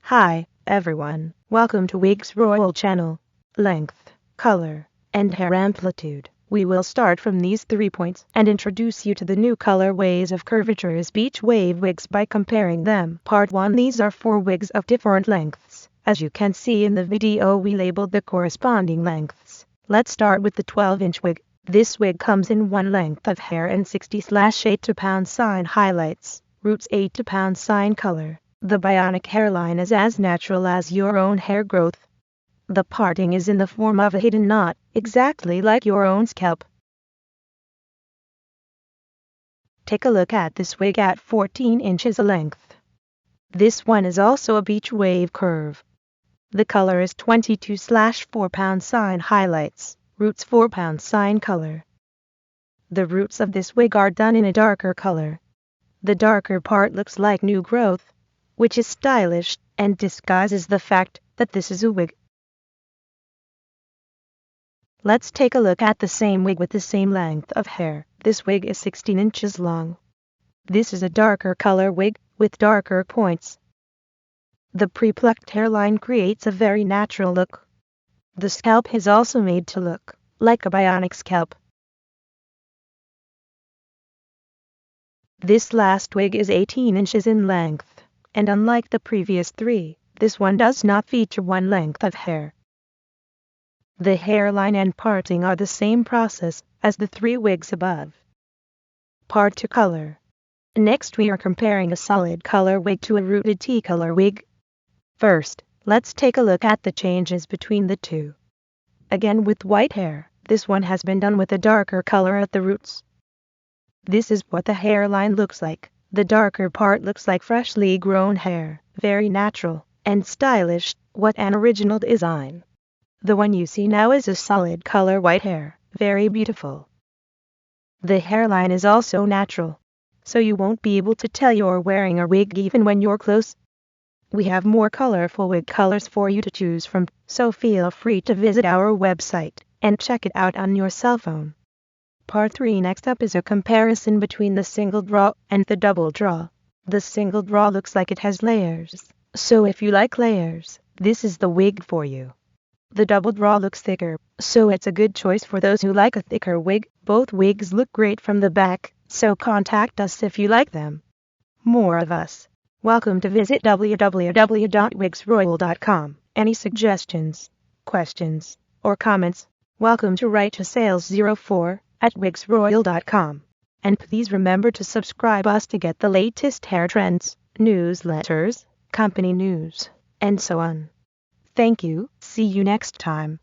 Hi, everyone. Welcome to Wigs Royal channel. Length, color, and hair amplitude. We will start from these 3 points and introduce you to the new colorways of curvatures beach wave wigs by comparing them. Part 1. These are 4 wigs of different lengths. As you can see in the video, we labeled the corresponding lengths. Let's start with the 12-inch wig. This wig comes in 1 length of hair and 60/8 to pound sign highlights, roots 8 to pound sign color. The bionic hairline is as natural as your own hair growth. The parting is in the form of a hidden knot, exactly like your own scalp. Take a look at this wig at 14 inches length. This one is also a beach wave curve. The color is 22/4 pound sign highlights, roots 4 pound sign color. The roots of this wig are done in a darker color. The darker part looks like new growth, which is stylish and disguises the fact that this is a wig. Let's take a look at the same wig with the same length of hair. This wig is 16 inches long. This is a darker color wig with darker points. The pre-plucked hairline creates a very natural look. The scalp is also made to look like a bionic scalp. This last wig is 18 inches in length. And unlike the previous 3, this one does not feature 1 length of hair. The hairline and parting are the same process as the 3 wigs above. Part 2. Color. Next we are comparing a solid color wig to a rooted T-color wig. First, let's take a look at the changes between the two. Again with white hair, this one has been done with a darker color at the roots. This is what the hairline looks like. The darker part looks like freshly grown hair, very natural and stylish. What an original design. The one you see now is a solid color white hair, very beautiful. The hairline is also natural, so you won't be able to tell you're wearing a wig even when you're close. We have more colorful wig colors for you to choose from, so feel free to visit our website and check it out on your cell phone. Part 3. Next up is a comparison between the single draw and the double draw. The single draw looks like it has layers, so if you like layers, this is the wig for you. The double draw looks thicker, so it's a good choice for those who like a thicker wig. Both wigs look great from the back, so contact us if you like them. More of us. Welcome to visit www.wigsroyal.com. Any suggestions, questions, or comments? Welcome to write to sales04@wigsroyal.com. And please remember to subscribe us to get the latest hair trends, newsletters, company news, and so on. Thank you. See you next time.